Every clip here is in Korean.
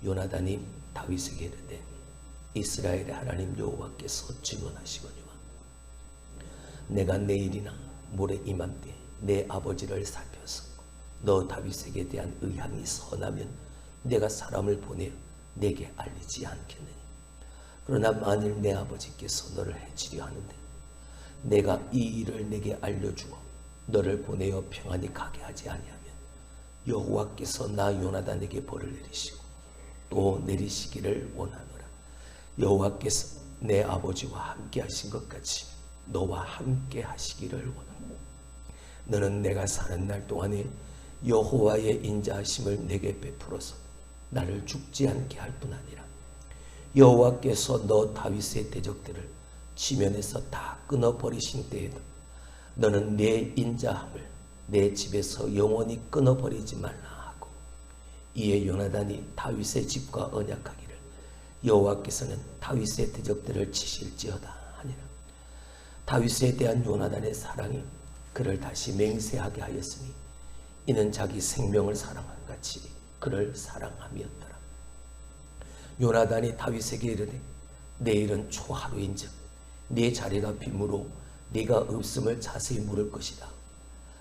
요나단이 다윗에게 이르되 이스라엘의 하나님 여호와께서 증언하시거니와 내가 내일이나 모레 이맘때 내 아버지를 살펴서 너 다윗에게 대한 의향이 선하면 내가 사람을 보내어 내게 알리지 않겠느냐. 그러나 만일 내 아버지께서 너를 해치려 하는데 내가 이 일을 내게 알려주어 너를 보내어 평안히 가게 하지 아니하면 여호와께서 나 요나단에게 벌을 내리시고 또 내리시기를 원하노라. 여호와께서 내 아버지와 함께 하신 것 같이 너와 함께 하시기를 원하노라. 너는 내가 사는 날 동안에 여호와의 인자하심을 내게 베풀어서 나를 죽지 않게 할 뿐 아니라 여호와께서 너 다윗의 대적들을 지면에서 다 끊어버리신 때에도 너는 내 인자함을 내 집에서 영원히 끊어버리지 말라 하고 이에 요나단이 다윗의 집과 언약하기를 여호와께서는 다윗의 대적들을 치실지어다 하니라. 다윗에 대한 요나단의 사랑이 그를 다시 맹세하게 하였으니 이는 자기 생명을 사랑한 같이 그를 사랑함이었더라. 요나단이 다윗에게 이르되 내일은 초하루인즉 네 자리가 빈무로 네가 없음을 자세히 물을 것이다.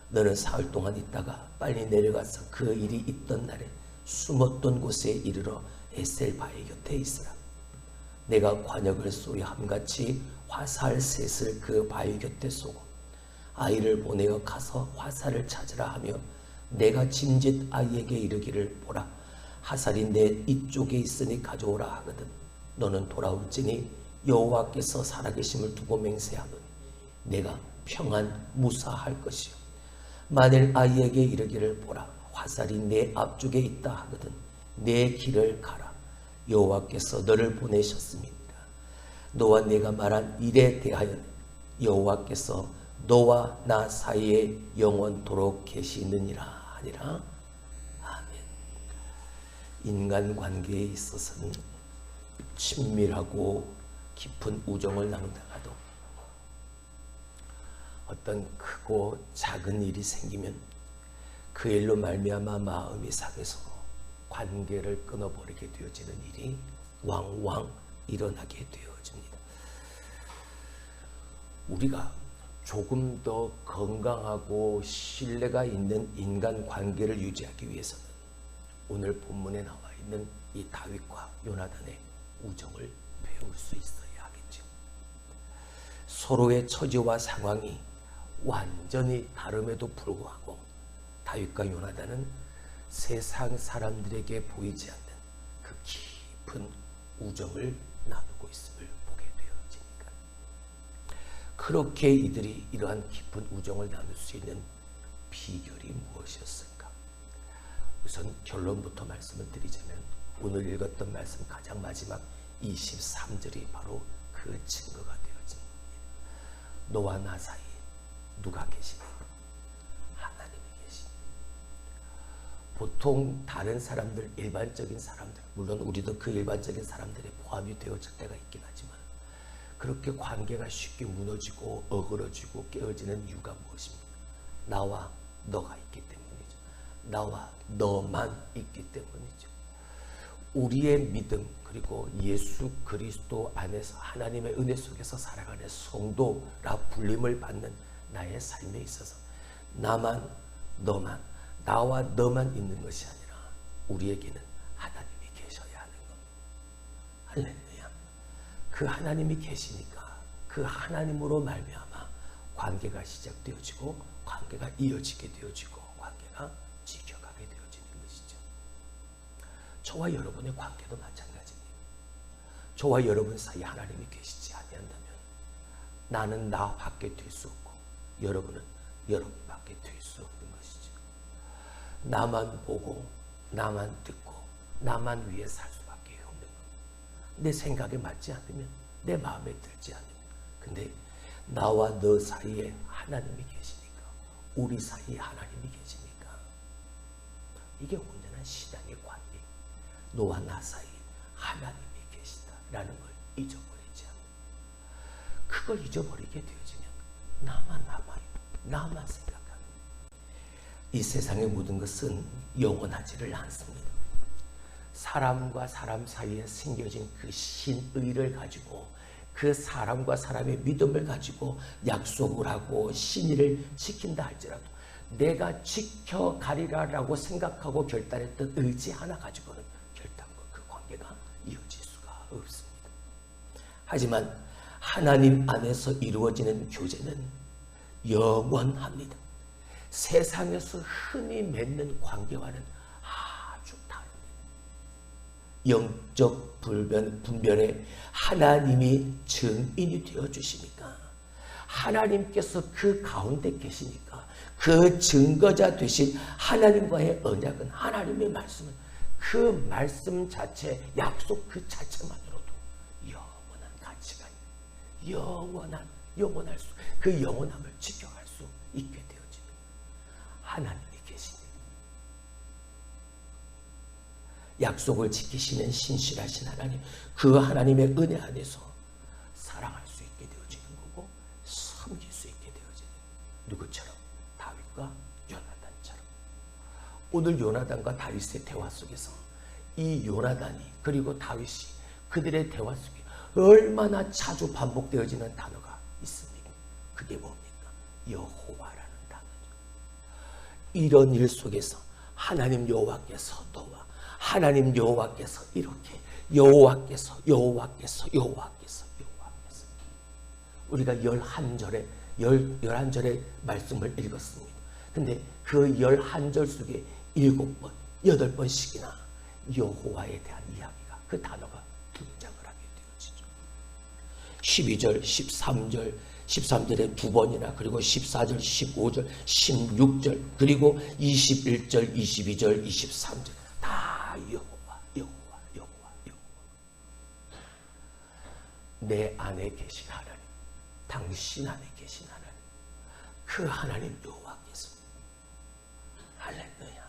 너는 사흘 동안 있다가 빨리 내려가서 그 일이 있던 날에 숨었던 곳에 이르러 에셀바의 곁에 있으라. 내가 관역을 쏘려 함같이 화살 셋을 그 바위 곁에 쏘고 아이를 보내어 가서 화살을 찾으라 하며 내가 짐짓 아이에게 이르기를 보라 화살이 내 이쪽에 있으니 가져오라 하거든 너는 돌아올지니 여호와께서 살아계심을 두고 맹세하노니 내가 평안 무사할 것이요 만일 아이에게 이르기를 보라 화살이 내 앞쪽에 있다 하거든 내 길을 가라 여호와께서 너를 보내셨습니다. 너와 내가 말한 일에 대하여 여호와께서 너와 나 사이에 영원토록 계시느니라 하니라. 아멘. 인간관계에 있어서는 친밀하고 깊은 우정을 나누다가도 어떤 크고 작은 일이 생기면 그 일로 말미암아 마음이 상해서 관계를 끊어버리게 되어지는 일이 왕왕 일어나게 되어집니다. 우리가 조금 더 건강하고 신뢰가 있는 인간관계를 유지하기 위해서는 오늘 본문에 나와 있는 이 다윗과 요나단의 우정을 배울 수 있어야 하겠죠. 서로의 처지와 상황이 완전히 다름에도 불구하고 다윗과 요나단은 세상 사람들에게 보이지 않는 그 깊은 우정을 나누고 있음을 보게 되어지니까 그렇게 이들이 이러한 깊은 우정을 나눌 수 있는 비결이 무엇이었을까? 우선 결론부터 말씀을 드리자면 오늘 읽었던 말씀 가장 마지막 23절이 바로 그 증거가 되어진 겁니다. 너와 나 사이에 누가 계시니? 하나님이 계시니. 보통 다른 사람들, 일반적인 사람들, 물론 우리도 그 일반적인 사람들에 포함이 되어질 때가 있긴 하지만 그렇게 관계가 쉽게 무너지고 어그러지고 깨어지는 이유가 무엇입니까? 나와 너가 있기 때문이죠. 나와 너만 있기 때문이죠. 우리의 믿음 그리고 예수 그리스도 안에서 하나님의 은혜 속에서 살아가는 성도라 불림을 받는 나의 삶에 있어서 나만 너만 나와 너만 있는 것이 아니라 우리에게는 하나님이 계셔야 하는 겁니다. 할렐루야. 그 하나님이 계시니까 그 하나님으로 말미암아 관계가 시작되어지고 관계가 이어지게 되어지고 관계가 지켜가게 되어지는 것이죠. 저와 여러분의 관계도 마찬가지입니다. 저와 여러분 사이에 하나님이 계시지 아니한다면 나는 나밖에 될 수 없고 여러분은 여러분밖에 될 수 없는 것이죠. 나만 보고 나만 듣고 나만 위해 살 수밖에 없는 겁니다. 내 생각에 맞지 않으면 내 마음에 들지 않으면 근데 나와 너 사이에 하나님이 계시니까 우리 사이에 하나님이 계시니까 이게 온전한 신앙의 관계 너와 나 사이에 하나님이 계시다라는 걸 잊어버리지 않는 그걸 잊어버리게 되어지면 나만 남아요. 나만 생각하는 이 세상의 모든 것은 영원하지를 않습니다. 사람과 사람 사이에 생겨진 그 신의를 가지고 그 사람과 사람의 믿음을 가지고 약속을 하고 신의를 지킨다 할지라도 내가 지켜가리라라고 생각하고 결단했던 의지 하나 가지고는 결단과 그 관계가 이어질 수가 없습니다. 하지만 하나님 안에서 이루어지는 교제는 영원합니다. 세상에서 흔히 맺는 관계와는 아주 다릅니다. 영적 분별에 하나님이 증인이 되어 주시니까 하나님께서 그 가운데 계시니까 그 증거자 되신 하나님과의 언약은 하나님의 말씀은 그 말씀 자체 약속 그 자체만으로도 영원한 가치가 있는 영원할 수 그 영원함을 지켜갈 수 있게 되어지는 하나님이 계시니 약속을 지키시는 신실하신 하나님 그 하나님의 은혜 안에서 사랑할 수 있게 되어지는 거고 섬길 수 있게 되어지는 누구처럼 다윗과 요나단처럼 오늘 요나단과 다윗의 대화 속에서 이 요나단이 그리고 다윗이 그들의 대화 속에 얼마나 자주 반복되어지는 단어가 있습니까? 그게 뭡니까? 여호와라는 단어죠. 이런 일 속에서 하나님 여호와께서 너와 하나님 여호와께서 이렇게 여호와께서 우리가 11절의 말씀을 읽었습니다. 근데 그 11절 속에 7번, 8번씩이나 여호와에 대한 이야기가 그 단어가 등장을 하게 되어지죠. 12절, 13절에 2번이나 그리고 14절, 15절, 16절 그리고 21절, 22절, 23절 다 여호와. 내 안에 계신 하나님, 당신 안에 계신 하나님, 그 하나님 여호와께서 할렐루야.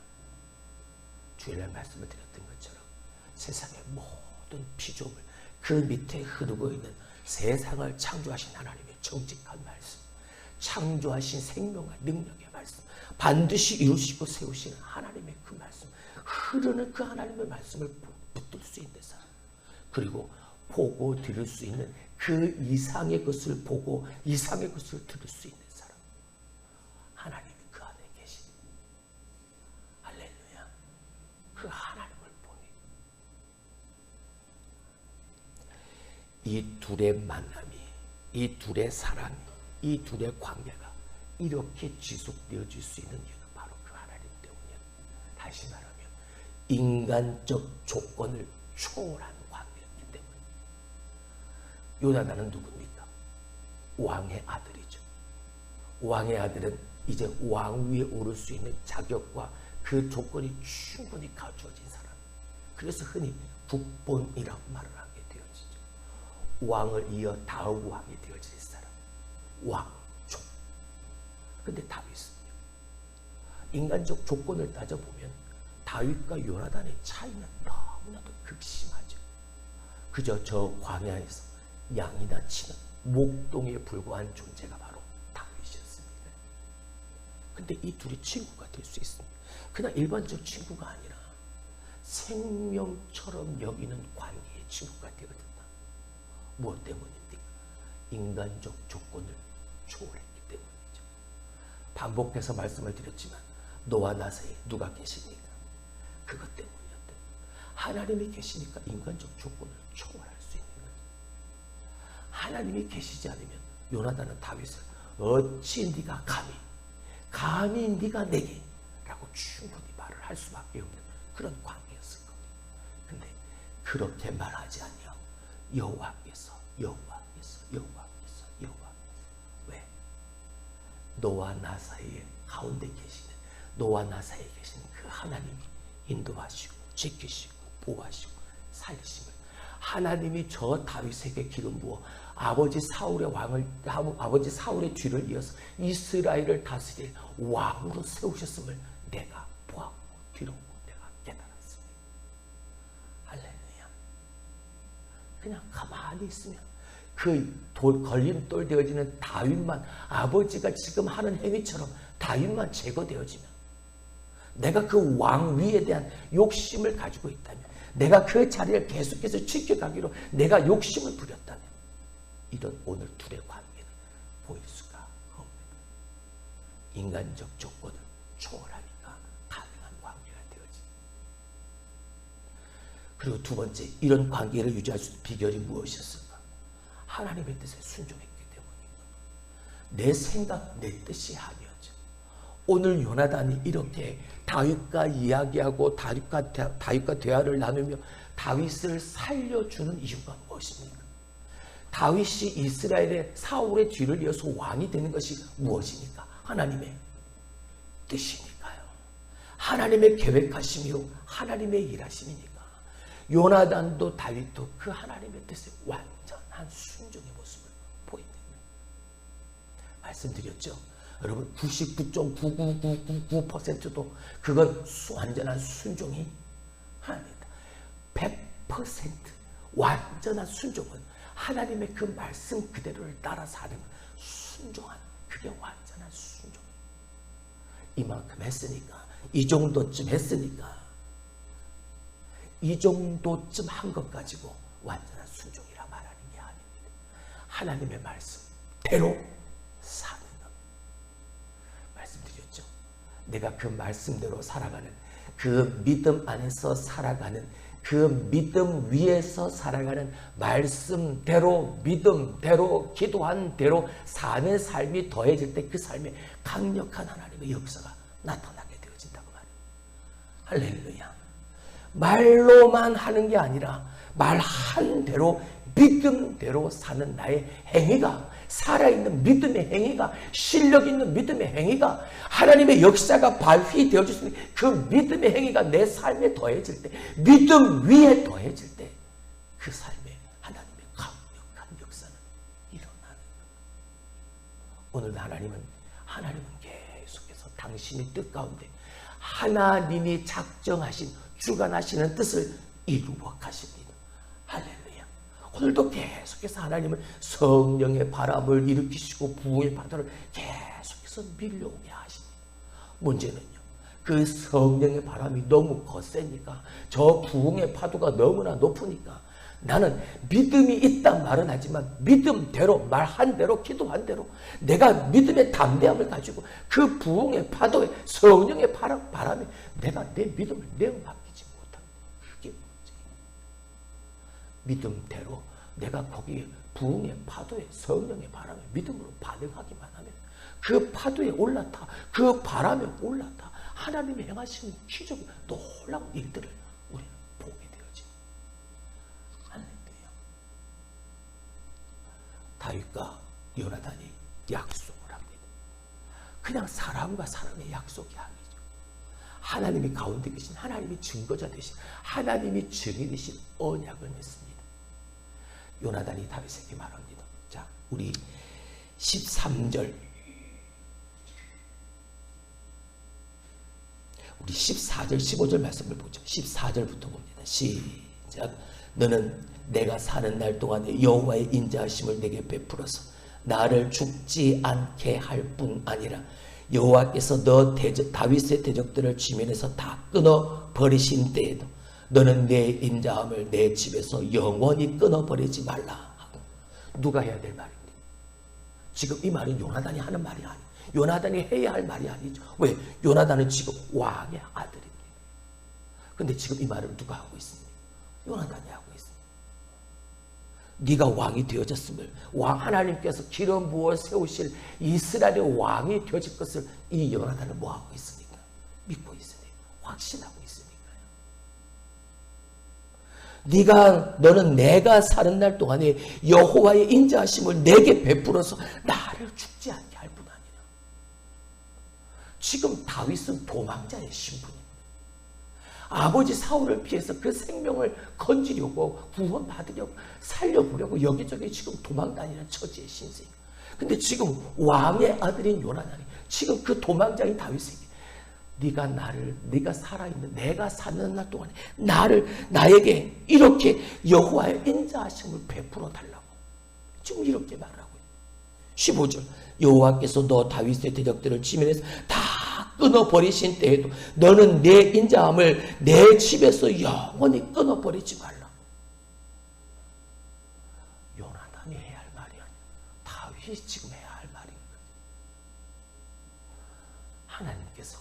주일날 말씀을 드렸던 것처럼 세상의 모든 피조물 그 밑에 흐르고 있는 세상을 창조하신 하나님의 정직한 말씀, 창조하신 생명과 능력의 말씀, 반드시 이루시고 세우시는 하나님의 그 말씀, 흐르는 그 하나님의 말씀을 붙들 수 있는 사람, 그리고 보고 들을 수 있는 그 이상의 것을 보고 이상의 것을 들을 수 있는 사람, 하나님이 그 안에 계시니 할렐루야. 그 하나님을 보니 이 둘의 만남이, 이 둘의 사랑이, 이 둘의 관계가 이렇게 지속되어질 수 있는 이유는 바로 그 하나님 때문이야. 다시 말하면 인간적 조건을 초월한 관계이기 때문에. 요나단은 누굽니까? 왕의 아들이죠. 왕의 아들은 이제 왕 위에 오를 수 있는 자격과 그 조건이 충분히 갖추어진 사람. 그래서 흔히 국본이라고 말을 하게 되어지죠. 왕을 이어 다음 왕이 되어질 사람, 왕족. 근데 다윗은요, 인간적 조건을 따져보면 다윗과 요나단의 차이는 너무나도 극심하죠. 그저 저 광야에서 양이나 치는 목동에 불과한 존재가 바로 다윗이었습니다. 근데 이 둘이 친구가 될 수 있습니다. 그냥 일반적 친구가 아니라 생명처럼 여기는 관계의 친구가 되어진다. 무엇 때문입니까? 인간적 조건을 초월했기 때문이죠. 반복해서 말씀을 드렸지만 너와 나 사이에 누가 계십니까? 그것 때문이었다. 하나님이 계시니까 인간적 조건을 초월할 수 있는 거죠. 하나님이 계시지 않으면 요나단은 다윗을 어찌 네가 감히 네가 내게 라고 충분히 말을 할 수밖에 없는 그런 관계였을 겁니다. 근데 그렇게 말하지 아니하고 여호와께서 왜? 너와 나 사이에 가운데 계시는, 너와 나 사이에 계시는 그 하나님이 인도하시고 지키시고 보호하시고 살리심을, 하나님이 저 다윗에게 기름 부어 아버지 사울의 뒤를 이어서 이스라엘을 다스릴 왕으로 세우셨음을 내가 보았고 뒤로 내가 깨달았습니다. 할렐루야. 그냥 가만히 있으면 그 걸림돌 되어지는 다윗만, 아버지가 지금 하는 행위처럼 다윗만 제거되어지면, 내가 그 왕 위에 대한 욕심을 가지고 있다면, 내가 그 자리를 계속해서 지켜가기로 내가 욕심을 부렸다면 이런 오늘 둘의 관계는 보일 수가 없습니다. 인간적 조건을 초월하니까 가능한 관계가 되어집니다. 그리고 두 번째, 이런 관계를 유지할 수 있는 비결이 무엇이었을까? 하나님의 뜻에 순종했기 때문입니다. 내 생각, 내 뜻이 아니었죠. 오늘 요나단이 이렇게 다윗과 이야기하고 다윗과 대화를 나누며 다윗을 살려주는 이유가 무엇입니까? 다윗이 이스라엘의 사울의 뒤를 이어서 왕이 되는 것이 무엇입니까? 하나님의 뜻이니까요. 하나님의 계획하심이요 하나님의 일하심이니까. 요나단도 다윗도 그 하나님의 뜻에 완전한 순종의 모습을 보입니다. 말씀드렸죠. 여러분 99.99999%도 그건 완전한 순종이 아닙니다. 100% 완전한 순종은 하나님의 그 말씀 그대로를 따라 사는 순종한, 그게 완전한 순종. 이만큼 했으니까, 이 정도쯤 했으니까, 이 정도쯤 한 것 가지고 완전한 순종이라 말하는 게 아닙니다. 하나님의 말씀대로 사는 것. 말씀드렸죠. 내가 그 말씀대로 살아가는, 그 믿음 안에서 살아가는, 그 믿음 위에서 살아가는, 말씀대로 믿음대로 기도한 대로 사는 삶이 더해질 때 그 삶에 강력한 하나님의 역사가 나타나게 되어진다고 말해요. 할렐루야. 말로만 하는 게 아니라 말한 대로 믿음대로 사는 나의 행위가, 살아있는 믿음의 행위가, 실력 있는 믿음의 행위가, 하나님의 역사가 발휘되어질 수 있는 그 믿음의 행위가 내 삶에 더해질 때, 믿음 위에 더해질 때 그 삶에 하나님의 강력한 역사는 일어나는 거예요. 오늘 하나님은 계속해서 당신의 뜻 가운데 하나님이 작정하신, 주관하시는 뜻을 이루어 가십니다. 할렐루야. 오늘도 계속해서 하나님은 성령의 바람을 일으키시고 부흥의 파도를 계속해서 밀려오게 하십니다. 문제는요, 그 성령의 바람이 너무 거세니까, 저 부흥의 파도가 너무나 높으니까 나는 믿음이 있단 말은 하지만 믿음대로, 말한 대로, 기도한 대로 내가 믿음의 담대함을 가지고 그 부흥의 파도에, 성령의 바람에 내가 내 믿음을 내어맡기지 못합니다. 그게 문제예요. 믿음대로 내가 거기에 부흥의 파도에, 성령의 바람에 믿음으로 반응하기만 하면 그 파도에 올라타, 그 바람에 올라타 하나님이 행하시는 기적, 놀라운 일들을 우리는 보게 되어집니다. 할렐루야. 다윗과 요나단이 약속을 합니다. 그냥 사람과 사람의 약속이 아니죠. 하나님이 가운데 계신, 하나님이 증거자 되신, 하나님이 증인 되신 언약을 맺습니다. 요나단이 다윗에게 말합니다. 자, 우리 13절, 우리 14절, 15절 말씀을 보죠. 14절부터 봅니다. 시작. 너는 내가 사는 날 동안에 여호와의 인자하심을 내게 베풀어서 나를 죽지 않게 할 뿐 아니라 여호와께서 다윗의 대적들을 지면에서 다 끊어 버리신 때에도 너는 내 인자함을 내 집에서 영원히 끊어버리지 말라 하고. 누가 해야 될 말입니다. 지금 이 말은 요나단이 하는 말이 아니에요. 요나단이 해야 할 말이 아니죠. 왜? 요나단은 지금 왕의 아들입니다. 근데 지금 이 말을 누가 하고 있습니까? 요나단이 하고 있습니다. 네가 왕이 되어졌음을, 하나님께서 기름 부어 세우실 이스라엘의 왕이 되어질 것을 이 요나단은 뭐 하고 있습니까? 믿고 있으니까, 확신하고 있으니까요. 너는 내가 사는 날 동안에 여호와의 인자하심을 내게 베풀어서 나를 죽지 않게 할 뿐 아니라. 지금 다윗은 도망자의 신분입니다. 아버지 사울을 피해서 그 생명을 건지려고, 구원받으려고, 살려보려고 여기저기 지금 도망다니는 처지의 신세. 근데 지금 왕의 아들인 요나단이 지금 그 도망자인 다윗에게 네가 살아있는, 내가 사는 날 동안에 나에게 이렇게 여호와의 인자하심을 베풀어 달라고 지금 이렇게 말하고 있어요. 15절. 여호와께서 너 다윗의 대적들을 지면에서 다 끊어버리신 때에도 너는 내 인자함을 내 집에서 영원히 끊어버리지 말라. 요나단이 해야 할 말이 아니야. 다윗이 지금 해야 할 말인 거지. 하나님께서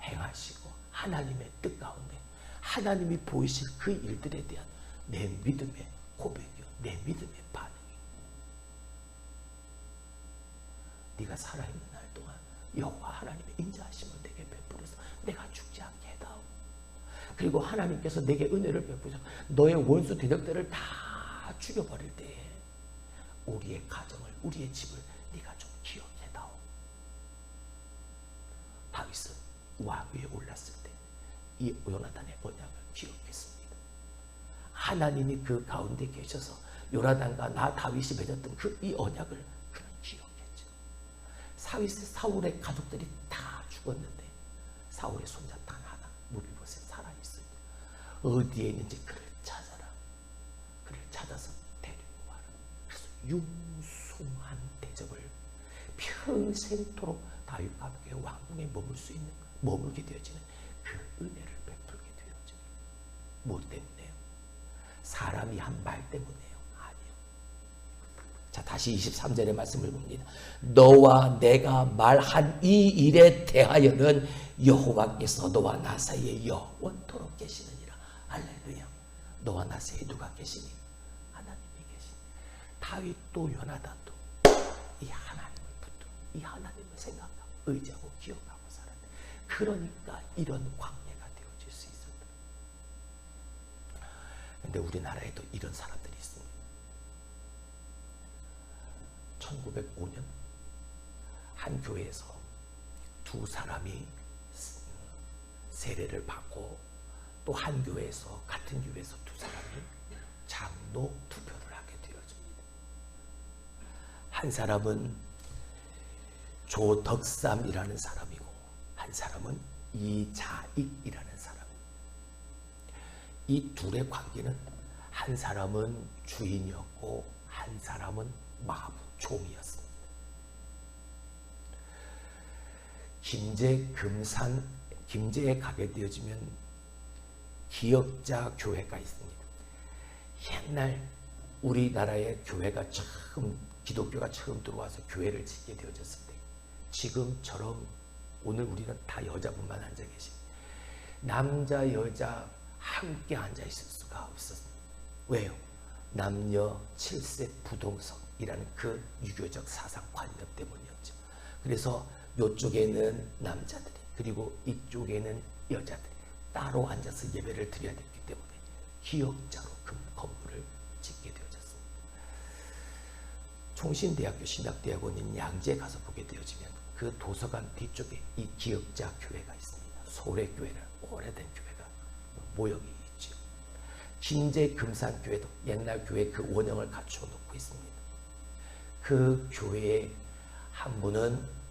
행하시고 하나님의 뜻 가운데 하나님이 보이실 그 일들에 대한 내 믿음의 고백이요, 내 믿음의 반응이. 네가 살아있는 날 동안 여호와 하나님의 인자하심을 내게 베풀어서 내가 죽지 않게 해다오. 그리고 하나님께서 내게 은혜를 베푸셔 너의 원수 대적들을 다 죽여버릴 때에 우리의 가정을, 우리의 집을 네가 좀 기억해다오. 다윗은 왕 위에 올랐을 때 이 요나단의 언약을 기억했습니다. 하나님이 그 가운데 계셔서 요나단과 나 다윗이 맺었던 이 언약을 그는 기억했죠. 사울의 가족들이 다 죽었는데 사울의 손자 단 하나 무비보셋 살아있으니 어디에 있는지 그를 찾아라. 그를 찾아서 데리고 와라. 그래서 융숭한 대접을 평생토록 다윗과 함께 왕궁에 머물게 되어지는 그 은혜를 베풀게 되어집니다. 무엇 때문에요? 사람이 한 말 때문에요? 아니요. 자, 다시 23절의 말씀을 봅니다. 너와 내가 말한 이 일에 대하여는 여호와께서 너와 나 사이에 영원토록 계시느니라. 할렐루야. 너와 나 사이에 누가 계시니? 하나님이 계시니. 다윗도 요나단도 이 하나님을 붙들고 이 하나님을 생각하고 의지하고 기억하고 살았네. 그러니까 이런 광야가 되어질 수 있었다. 그런데 우리나라에도 이런 사람들이 있습니다. 1905년 한 교회에서 두 사람이 세례를 받고 또 한 교회에서, 같은 교회에서 두 사람이 장로 투표를 하게 되어집니다. 한 사람은 조덕삼이라는 사람이고 한 사람은 이자익이라는 사람입니다. 이 둘의 관계는 한 사람은 주인이었고 한 사람은 마부, 종이었습니다. 김제에 가게 되어지면 기역자 교회가 있습니다. 옛날 우리나라에 교회가 기독교가 처음 들어와서 교회를 짓게 되어졌을 때 지금처럼 오늘 우리는 다 여자분만 앉아 계십니다. 남자 여자 함께 앉아 있을 수가 없었습니다. 왜요? 남녀 7세 부동석이라는 그 유교적 사상 관념 때문이었죠. 그래서 이쪽에는 남자들이 그리고 이쪽에는 여자들이 따로 앉아서 예배를 드려야 됐기 때문에 기역자로 그 건물을 짓게 되어졌습니다. 총신대학교 신학대학원인 양재에 가서 보게 되어지면 그 도서관 뒤쪽에 이 기역자 교회가 있습니다. 소래교회라는 오래된 교회가 모형이 있죠. 김제 금산교회도 옛날 교회 그 원형을 갖추어 놓고 있습니다. 그 교회에 한 분은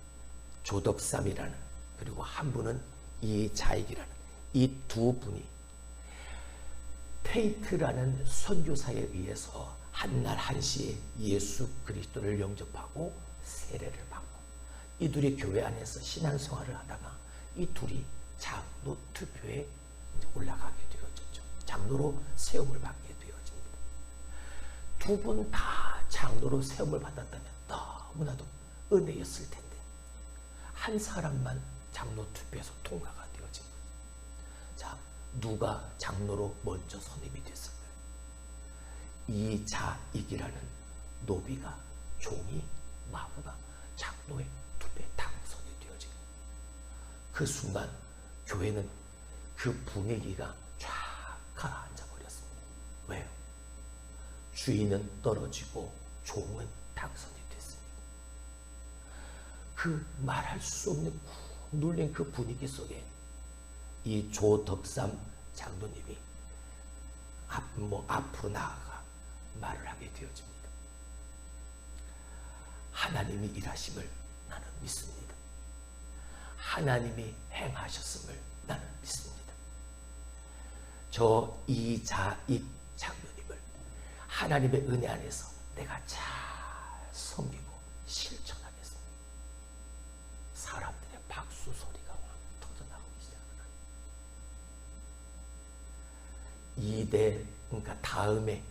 조덕삼이라는, 그리고 한 분은 이자익이라는 이 두 분이 테이트라는 선교사에 의해서 한날 한시에 예수 그리스도를 영접하고 세례를 받고 이 둘이 교회 안에서 신앙생활을 하다가 이 둘이 장로 투표에 올라가게 되어졌죠. 장로로 세움을 받게 되어집니다. 두 분 다 장로로 세움을 받았다면 너무나도 은혜였을 텐데 한 사람만 장로 투표에서 통과가 되어진 거죠. 자, 누가 장로로 먼저 선임이 됐을까요? 이자익이라는 노비가, 종이, 마부가 장로의 투표에 당선이 되어진 거예요. 그 순간 교회는 그 분위기가 쫙 가라앉아 버렸습니다. 왜요? 주인은 떨어지고 종은 당선이 됐습니다. 그 말할 수 없는 눌린 그 분위기 속에 이 조덕삼 장로님이 앞으로 나아가 말을 하게 되어집니다. 하나님이 일하심을 나는 믿습니다. 하나님이 행하셨음을 나는 믿습니다. 저 이자익 장로님을 하나님의 은혜 안에서 내가 잘 섬기고 실천하겠습니다. 사람들의 박수 소리가 와. 2대, 그러니까 다음에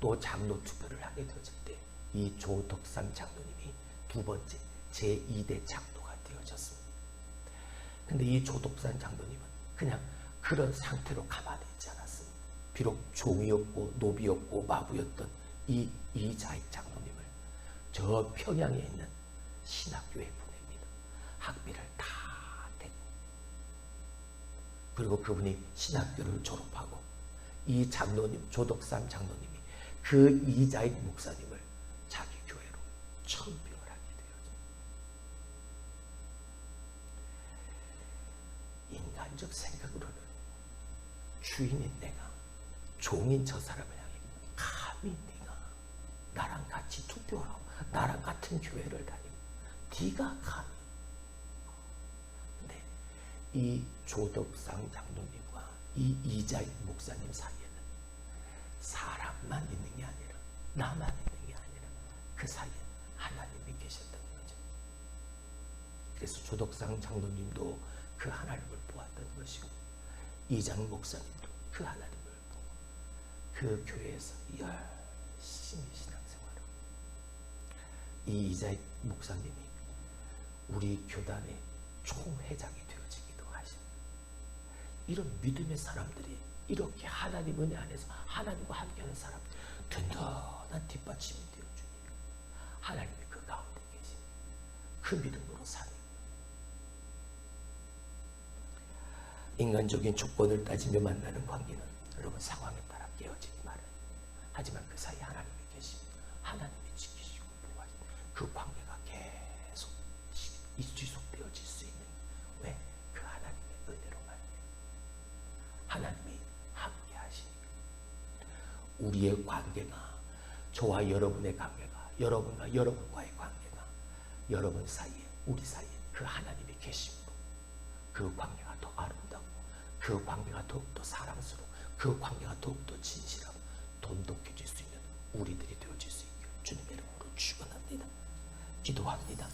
또 장로 투표를 하게 되었을 때 이 조덕삼 장로님이 두 번째 제2대 장로가 되어졌습니다. 근데 이 조덕삼 장로님은 그냥 그런 상태로 가만히 있지 않았습니다. 비록 종이었고 노비였고 마부였던 이 이자익 장로님을 저 평양에 있는 신학교에 보냅니다. 학비를 다 대고. 그리고 그분이 신학교를 졸업하고 이 장로님, 조덕삼 장로님이 그 이자익 목사님을 자기 교회로 청빙을 하게 되어져. 인간적 생각으로는 주인인 내가, 종인 저 사람을 향해 감히 네가 나랑 같이 투표하고 나랑 같은 교회를 다니고 네가 감히. 근데 이 조덕상 장로님과 이 이자익 목사님 사이에는 사람만 있는 게 아니라 나만 있는 게 아니라 그 사이에 하나님이 계셨다는 거죠. 그래서 조덕상 장로님도 그 하나님을 보았던 것이고 이장 목사님도 그 하나님을 보고 그 교회에서 열심히 신앙생활을. 이 이자익 목사님이 우리 교단의 총회장이 되어지기도 하십니다. 이런 믿음의 사람들이 이렇게 하나님 은혜 안에서 하나님과 함께하는 사람들, 든든한 뒷받침이 되어주니까 하나님이 그 가운데 계신 그 믿음으로 사는. 인간적인 조건을 따지며 만나는 관계는 여러분 상황에 따라 깨어지기 마련. 하지만 그 사이에 하나님이 계십니다. 하나님이 지키시고 보호하시고 그 관계가 계속 지속되어질 수 있는, 왜? 그 하나님의 은혜로 말이에요. 하나님이 함께 하시니까. 우리의 관계가, 저와 여러분의 관계가, 여러분과 여러분과의 관계가, 여러분 사이에, 우리 사이에 그 하나님이 계심으로 그 관계가 더 아름답고 그 관계가 더욱더 사랑스러워, 그 관계가 더욱더 진실하고 돈독해질 수 있는 우리들이 되어질 수 있기를 주님의 이름으로 축원합니다. 기도합니다.